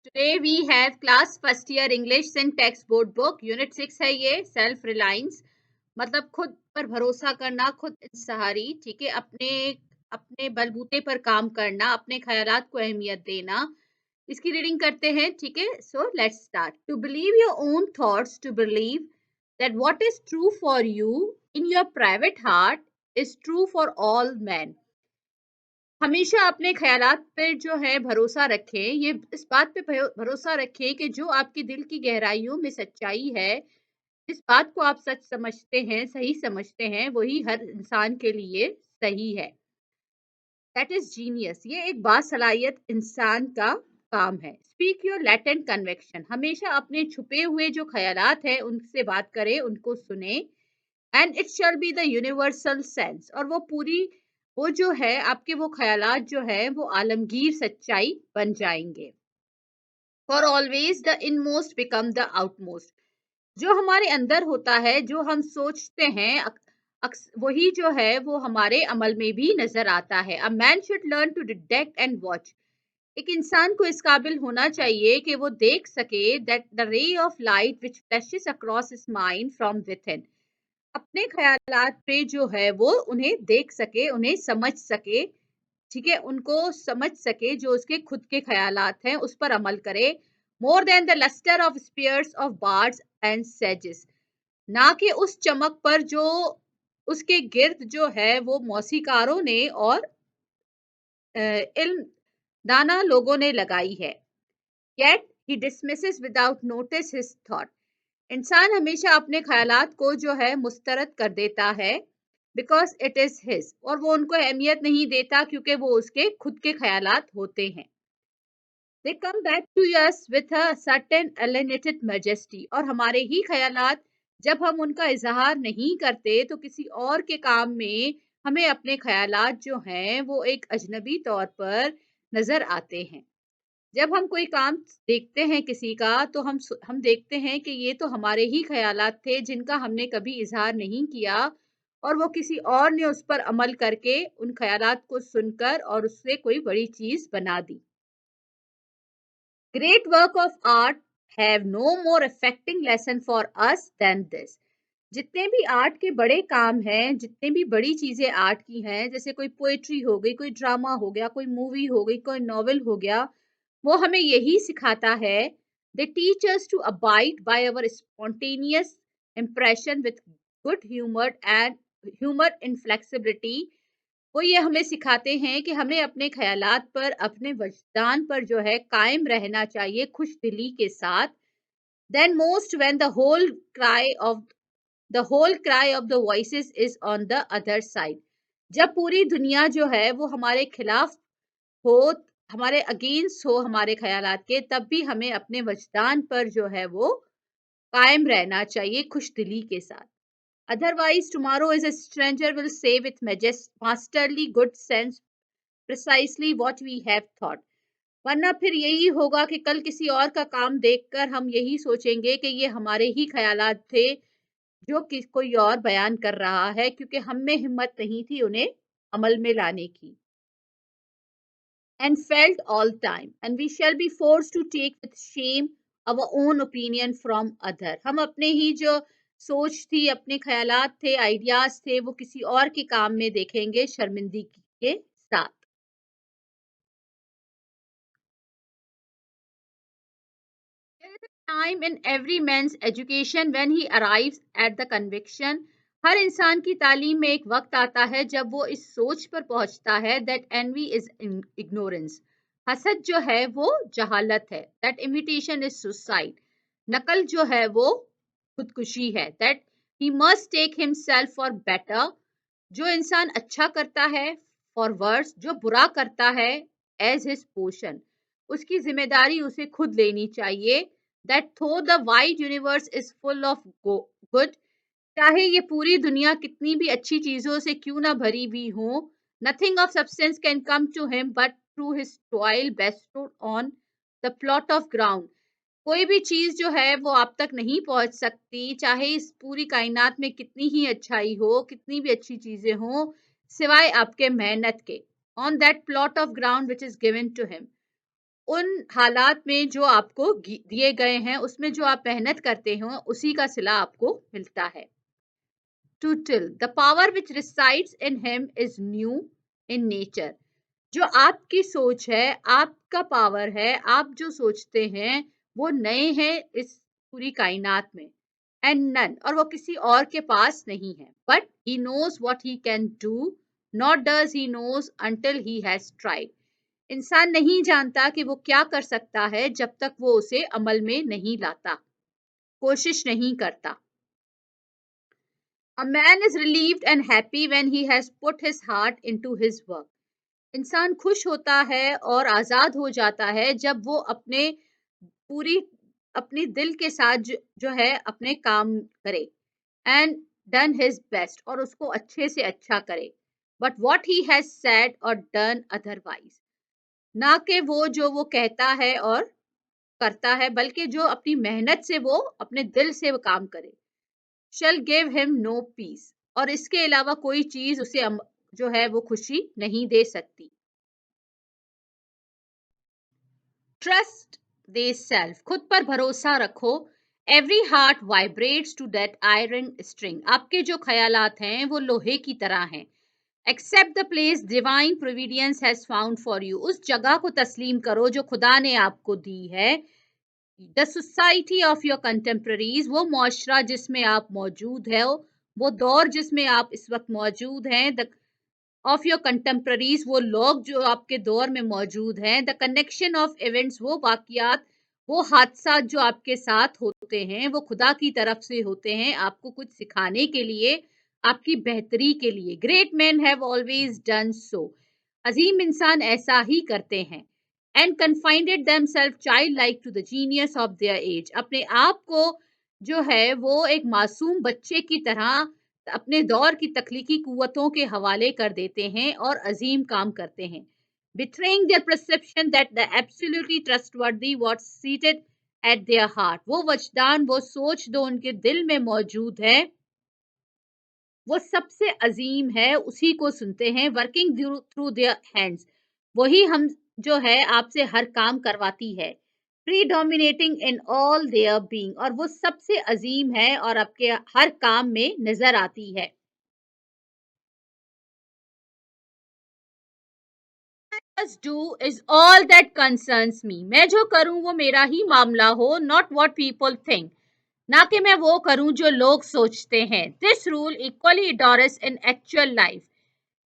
Today we have class first year English syntax board book unit 6 है ये self reliance मतलब खुद पर भरोसा करना, खुद इंसारी, ठीक है, अपने अपने बलबूते पर काम करना, अपने ख्यालात को अहमियत देना। इसकी रीडिंग करते हैं, ठीक है। So let's start. To believe your own thoughts, to believe that what is true for you in your private heart is true for all men। हमेशा अपने ख्यालात पे जो है भरोसा रखें, ये इस बात पे भरोसा रखें कि जो आपकी दिल की गहराइयों में सच्चाई है, जिस बात को आप सच समझते हैं, सही समझते हैं, वही हर इंसान के लिए सही है। That is genius. ये एक बासलाहियत इंसान का काम है। Speak your latent conviction. हमेशा अपने छुपे हुए जो ख्यालात हैं उनसे बात करें, उनको सुने। And it shall be the universal sense. और वो पूरी, वो जो है आपके वो ख्यालात जो है वो आलमगीर सच्चाई बन जाएंगे। For always the inmost become the outmost. जो हमारे अंदर होता है, जो हम सोचते हैं, वही जो है वो हमारे अमल में भी नजर आता है। A man should learn to detect and watch. एक इंसान को इस काबिल होना चाहिए कि वो देख सके that the ray of light which flashes across his mind from with in. अपने ख्यालात पे जो है वो उन्हें देख सके, उन्हें समझ सके, ठीक है, उनको समझ सके, जो उसके खुद के ख्यालात हैं उस पर अमल करे। More than the lustre of spears of bards and sages. ना कि उस चमक पर जो उसके गिर्द जो है वो मौसीकारों ने और इल्म दाना लोगों ने लगाई है। Yet he dismisses without notice his thought। इंसान हमेशा अपने ख्यालात को जो है मुस्तरद कर देता है, बिकॉज इट इज हिज, और वो उनको अहमियत नहीं देता क्योंकि वो उसके खुद के ख्यालात होते हैं। They come back to us with a certain alienated majesty। और हमारे ही ख्यालात जब हम उनका इजहार नहीं करते तो किसी और के काम में हमें अपने ख्यालात जो हैं वो एक अजनबी तौर पर नजर आते हैं। जब हम कोई काम देखते हैं किसी का, तो हम देखते हैं कि ये तो हमारे ही ख्यालात थे जिनका हमने कभी इजहार नहीं किया, और वो किसी और ने उस पर अमल करके उन ख्यालात को सुनकर और उससे कोई बड़ी चीज बना दी। Great work of art have no more affecting lesson for us than this. जितने भी आर्ट के बड़े काम हैं, जितने भी बड़ी चीजें आर्ट की हैं, जैसे कोई पोएट्री हो गई, कोई ड्रामा हो गया, कोई मूवी हो गई, कोई नॉवेल हो गया, वो हमें यही सिखाता है। They teach us to abide by our spontaneous impression with good humour and humour inflexibility. वो ये हमें सिखाते हैं कि हमें अपने ख्यालात पर, अपने वजदान पर जो है कायम रहना चाहिए, खुश दिली के साथ। Then most when the whole cry of the voices is on the other side. जब पूरी दुनिया जो है वो हमारे खिलाफ हो, हमारे अगेंस्ट हो हमारे ख्यालात के, तब भी हमें अपने वजदान पर जो है वो कायम रहना चाहिए, खुश दिली के साथ। Otherwise, tomorrow is a stranger will say with masterly good sense precisely what we have thought। वरना फिर यही होगा कि कल किसी और का काम देखकर हम यही सोचेंगे कि ये हमारे ही ख्यालात थे जो कि कोई और बयान कर रहा है, क्योंकि हम में हिम्मत नहीं थी उन्हें अमल में लाने की। And felt all time, and we shall be forced to take with shame our own opinion from other। हम अपने ही जो सोच थी, अपने ख्यालात थे, आइडियाज थे, वो किसी और के काम में देखेंगे शर्मिंदगी के साथ। There is a time in every man's education when he arrives at the conviction। हर इंसान की तालीम में एक वक्त आता है जब वो इस सोच पर पहुंचता है that envy is ignorance। हसद जो है वो जहालत है। that imitation is suicide। नकल जो है वो खुदकुशी है। that he must take himself for better। जो इंसान अच्छा करता है for worse। जो बुरा करता है as his portion। उसकी जिम्मेदारी उसे खुद लेनी चाहिए। that though the wide universe is full of good। चाहे ये पूरी दुनिया कितनी भी अच्छी चीजों से क्यों ना भरी हुई हो, nothing of substance can come to him but through his toil bestowed on the plot of ground। कोई भी चीज जो है वो आप तक नहीं पहुंच सकती, चाहे इस पूरी कायनात में कितनी ही अच्छाई हो, कितनी भी अच्छी चीजें हो, सिवाय आपके मेहनत के। On that plot of ground which is given to him. उन हालात में जो आपको दिए गए हैं, उसमें जो आप मेहनत करते हो, उसी का सिला आपको मिलता है। To till, the power which resides in him is new in nature. जो आपकी सोच है, आपका पावर है, आप जो सोचते हैं, वो नए हैं इस पूरी कायनात में। एंड नन, और वो किसी और के पास नहीं है। But he knows what he can do, not does he knows until he has tried. इंसान नहीं जानता कि वो क्या कर सकता है जब तक वो उसे अमल में नहीं लाता, कोशिश नहीं करता। A man is relieved and happy when he has put his heart into his work. इंसान खुश होता है और आजाद हो जाता है जब वो पूरी अपनी दिल के साथ जो है अपने काम करे, एंड डन हिज बेस्ट, और उसको अच्छे से अच्छा करे। But what he has said और डन अदरवाइज, ना कि वो जो वो कहता है और करता है, बल्कि जो अपनी मेहनत से वो अपने दिल से वो काम करे। shall give him no peace, और इसके अलावा कोई चीज उसे जो है वो खुशी नहीं दे सकती। ट्रस्ट दे सेल्फ, खुद पर भरोसा रखो। Every heart vibrates to that iron string, आपके जो ख्यालात हैं वो लोहे की तरह हैं। Accept the place divine providence has found for you, उस जगह को तस्लीम करो जो खुदा ने आपको दी है। The society of your contemporaries, वो मुआशरा जिसमें आप मौजूद है, वो दौर जिसमें आप इस वक्त मौजूद हैं। द ऑफ योर कंटेम्प्रेरीज, वो लोग जो आपके दौर में मौजूद हैं। द कनेक्शन ऑफ इवेंट्स, वो वाकयात, वो हादसा जो आपके साथ होते हैं, वो खुदा की तरफ से होते हैं, आपको कुछ सिखाने के लिए, आपकी बेहतरी के लिए। Great man have always done so, अजीम इंसान ऐसा ही करते हैं। And confided themselves childlike to the genius of their age, अपने आप को जो है वो एक मासूम बच्चे की तरह अपने दौर की तख्लीकी कुव्वतों के हवाले कर देते हैं और अजीम काम करते हैं। betraying their perception that the absolutely trustworthy what seated at their heart, वो वजदान, वो सोच जो उनके दिल में मौजूद है, वो सबसे अजीम है, उसी को सुनते हैं। वर्किंग थ्रू देयर हैंड्स, वही हम जो है आपसे हर काम करवाती है। Predominating in all there being, और वो सबसे अजीम है और आपके हर काम में नजर आती है। do is all that concerns me, मैं जो करूं वो मेरा ही मामला हो, not what people think, ना कि मैं वो करूं जो लोग सोचते हैं। This rule equally does in actual life,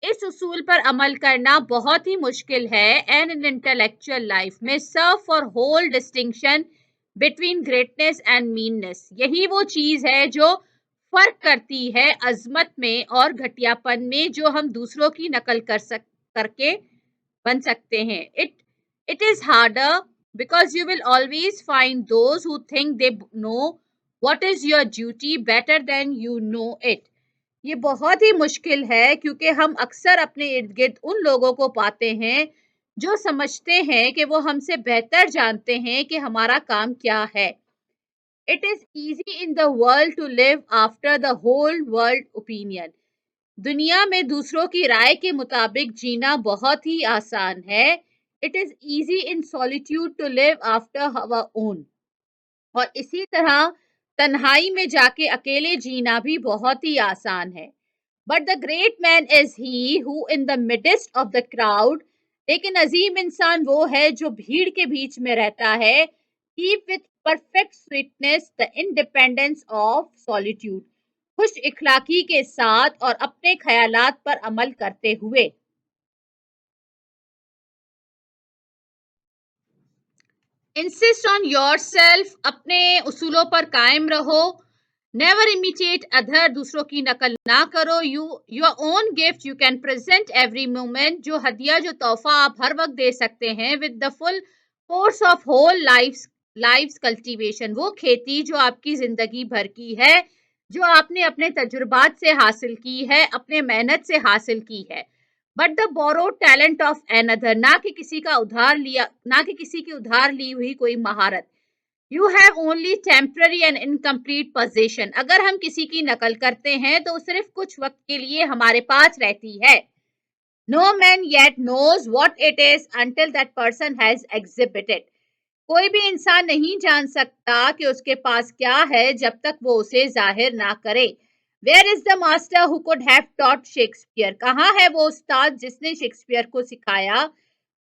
इस उसूल पर अमल करना बहुत ही मुश्किल है। एंड इन इंटेलेक्चुअल लाइफ में serve for whole distinction between greatness and meanness, यही वो चीज है जो फर्क करती है अजमत में और घटियापन में, जो हम दूसरों की नकल करके बन सकते हैं। It is harder because you will always find those who think they know what is your duty better than you know it, ये बहुत ही मुश्किल है क्योंकि हम अक्सर अपने इर्द गिर्द उन लोगों को पाते हैं जो समझते हैं कि वो हमसे बेहतर जानते हैं कि हमारा काम क्या है। It is easy in the world to live after the whole world opinion, दुनिया में दूसरों की राय के मुताबिक जीना बहुत ही आसान है। It is easy in solitude to live after our own, और इसी तरह तन्हाई में जाके अकेले जीना भी बहुत ही आसान है। But the great man is he who in the midst of the crowd, लेकिन अजीम इंसान वो है जो भीड़ के बीच में रहता है। Keep with perfect sweetness the independence of solitude, खुश इखलाकी के साथ और अपने ख्यालात पर अमल करते हुए। Insist on yourself, अपने उसूलों पर कायम रहो। Never imitate other, दूसरों की नकल ना करो। Your own gift you can present every moment, जो हदिया जो तोहफा आप हर वक्त दे सकते हैं। With the full force of whole lives cultivation, वो खेती जो आपकी जिंदगी भर की है, जो आपने अपने तजुर्बात से हासिल की है, अपने मेहनत से हासिल की है। But the borrowed talent of another, ना कि किसी का उधार लिया, ना कि किसी की उधार ली हुई कोई महारत। You have only temporary and incomplete position, अगर हम किसी की नकल करते हैं तो सिर्फ कुछ वक्त के लिए हमारे पास रहती है। No man yet knows what it is until that person has exhibited. कोई भी इंसान नहीं जान सकता कि उसके पास क्या है जब तक वो उसे जाहिर ना करे। Where is the master who could have taught Shakespeare? कहाँ है वो उस्ताद जिसने शेक्सपियर को सिखाया?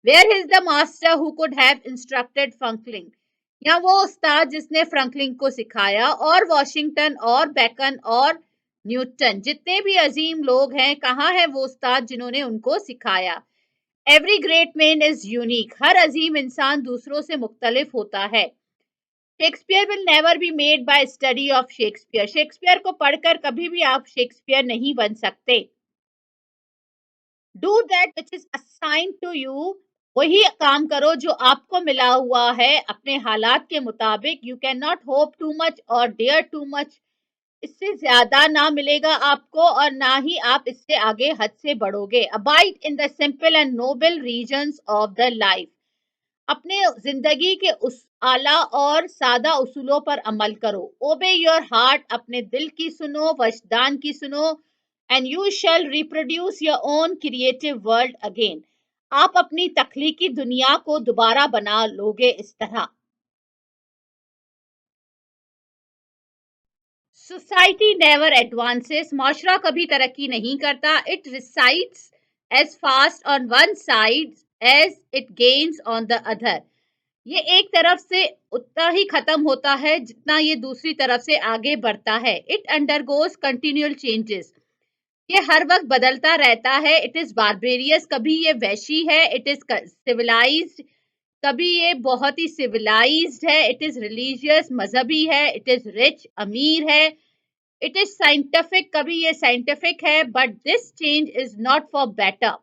Where is the master who could have instructed Franklin? या वो उस्ताद जिसने फ्रंकलिन को सिखाया, और वॉशिंगटन और बेकन और न्यूटन, जितने भी अजीम लोग हैं, कहाँ है वो उस्ताद जिन्होंने उनको सिखाया? Every great man is unique. हर अजीम इंसान दूसरों से मुख्तलिफ होता है। Shakespeare will never be made by study of Shakespeare. Shakespeare को पढ़कर कभी भी आप शेक्सपियर नहीं बन सकते। Do that which is assigned to you. वही काम करो जो आपको मिला हुआ है अपने हालात के मुताबिक। You can not hope too much और डेयर टू मच। इससे ज्यादा ना मिलेगा आपको और ना ही आप इससे आगे हद से बढ़ोगे। Abide in the simple and noble reasons of the life. अपने जिंदगी के उस आला और सादा उसूलों पर अमल करो। ओबे योर हार्ट। अपने दिल की सुनो, वजदान की सुनो। And you shall reproduce your own creative world again. आप अपनी तख्लीकी दुनिया को दोबारा बना लोगे इस तरह। Society never advances. माशरा कभी तरक्की नहीं करता। It recedes as fast on one side as it gains on the other. ये एक तरफ से उतना ही खत्म होता है जितना ये दूसरी तरफ से आगे बढ़ता है। It undergoes continual changes. ये हर वक्त बदलता रहता है। It is barbarous. कभी ये वैशी है। It is civilized. कभी ये बहुत ही सिविलाइज्ड है। इट इज रिलीजियस, मजहबी है। इट इज रिच, अमीर है। It is scientific. कभी ये साइंटिफिक है। But this change is not for better.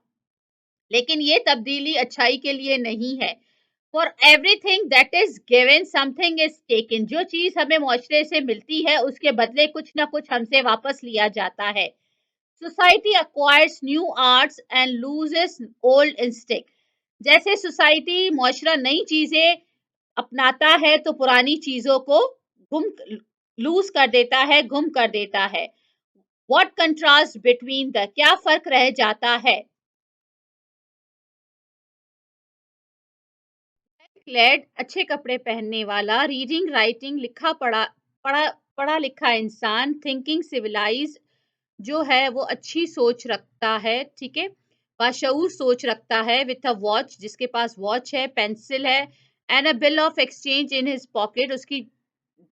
लेकिन ये तब्दीली अच्छाई के लिए नहीं है। For everything that is given something is taken. जो चीज हमें मुआशरे से मिलती है उसके बदले कुछ ना कुछ हमसे वापस लिया जाता है। Society acquires new arts and loses old instinct. जैसे सोसाइटी, मुआशरा नई चीजें अपनाता है तो पुरानी चीजों को गुम लूज कर देता है, गुम कर देता है। व्हाट कंट्रास्ट बिटवीन द, क्या फर्क रह जाता है? क्लेड, अच्छे कपड़े पहनने वाला। रीडिंग राइटिंग, लिखा पढ़ा पढ़ा पढ़ा लिखा इंसान। थिंकिंग सिविलाइज, जो है वो अच्छी सोच रखता है, ठीक है, बाशऊर सोच रखता है। विथ अ वॉच, जिसके पास वॉच है, पेंसिल है। And a bill of exchange in his pocket, उसकी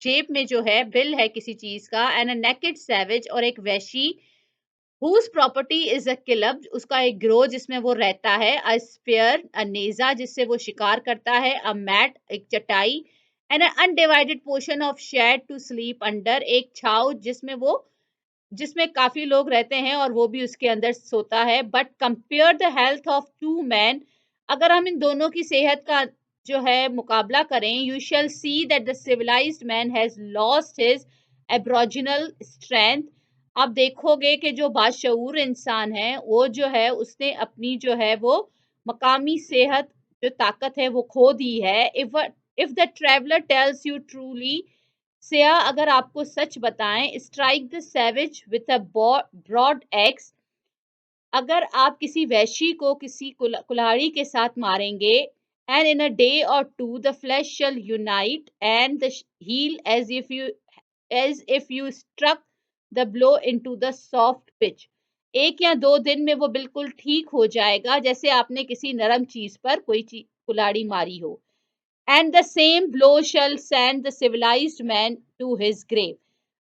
जेब में जो है बिल है किसी चीज का। एंड अ नेकेड सैवेज, और एक वैशी। Whose property is a club, उसका एक गिरोह जिसमें वो रहता है। अ स्पेयर, अ नेजा, जिससे वो शिकार करता है। अ मैट, एक चटाई। And undivided portion of shade to sleep under, एक छाव जिसमें काफी लोग रहते हैं और वो भी उसके अंदर सोता है। But compare the health of two man, अगर हम इन दोनों की सेहत का जो है मुकाबला करें, you shall see that the civilised man has lost his aboriginal strength. आप देखोगे कि जो बाशऊर इंसान है वो जो है उसने अपनी जो है वो मकामी सेहत, जो ताकत है वो खो दी है। If the traveller tells you truly, सिया अगर आपको सच बताएं, strike the savage with a broad axe, अगर आप किसी वैशी को किसी कुल्हाड़ी के साथ मारेंगे, and in a day or two the flesh shall unite and the heal as if you struck the blow into the soft pitch. एक या दो दिन में वो बिल्कुल ठीक हो जाएगा, जैसे आपने किसी नरम चीज पर कोई कुल्हाड़ी मारी हो। And the same blow shall send the civilised man to his grave.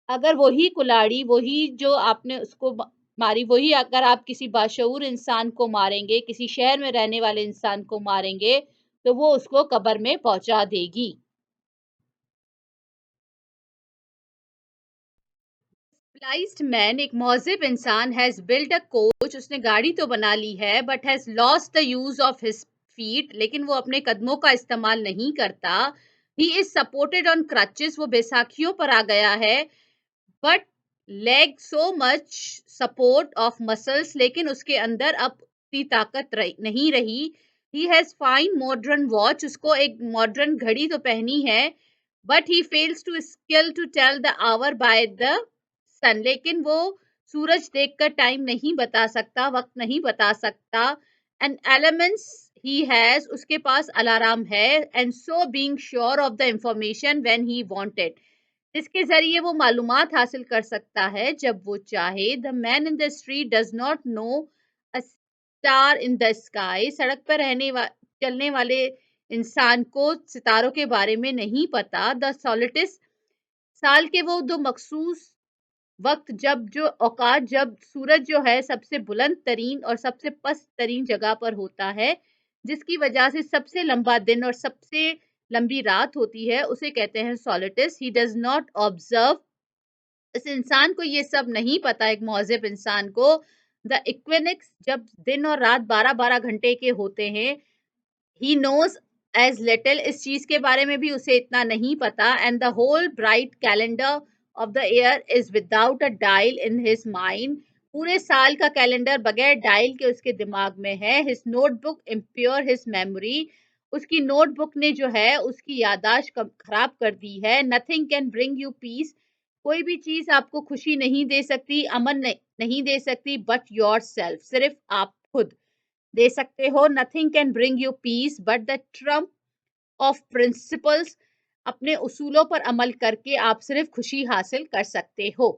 अगर वही कुल्हाड़ी, वही जो आपने उसको मारी, वही अगर आप किसी बाशऊर इंसान को मारेंगे, किसी शहर में रहने वाले इंसान को मारेंगे, तो वो उसको कब्र में पहुंचा देगी। सिविलाइज्ड मैन, एक महजिब इंसान, हैज बिल्ड अ कोच, उसने गाड़ी तो बना ली है, but has lost the use of his feet, लेकिन वो अपने कदमों का इस्तेमाल नहीं करता। He is supported on crutches, वो बैसाखियों पर आ गया है। But leg so much support of muscles, लेकिन उसके अंदर अब उतनी ताकत नहीं रही। He has fine modern watch, उसको एक मॉडर्न घड़ी तो पहनी है। But he fails to skill to tell the hour by the सन, लेकिन वो सूरज देखकर टाइम नहीं बता सकता, वक्त नहीं बता सकता। एंड एलिमेंट्स ही हैज, उसके पास अलार्म है। And so being sure of the information when he wanted, जिसके जरिए वो मालूमात हासिल कर सकता है जब वो चाहे। The man in the street does not know a star in the sky, सड़क पर चलने वाले इंसान को सितारों के बारे में नहीं पता। द सॉलिटिस, साल के वो दो मखसूस वक्त जब जो औकात जब सूरज जो है सबसे बुलंद तरीन और सबसे पस्त तरीन जगह पर होता है, जिसकी वजह से सबसे लंबा दिन और सबसे लंबी रात होती है, उसे कहते हैं सॉलिटिस। ही डज नॉट ऑब्जर्व, इस इंसान को ये सब नहीं पता, एक मौजिब इंसान को। द इक्विनिक्स, जब दिन और रात 12-12 घंटे के होते हैं, ही नोज एज लिटिल, इस चीज के बारे में भी उसे इतना नहीं पता। And the whole bright calendar of the year is without a dial in his mind, पूरे साल का कैलेंडर बगैर डायल के उसके दिमाग में है। His notebook impure his memory, उसकी नोटबुक ने जो है उसकी यादाश्त खराब कर दी है। Nothing can bring you peace, कोई भी चीज आपको खुशी नहीं दे सकती, अमन नहीं दे सकती, बट योर सेल्फ, सिर्फ आप खुद दे सकते हो। Nothing can bring you peace but the triumph of principles, अपने उसूलों पर अमल करके आप सिर्फ खुशी हासिल कर सकते हो।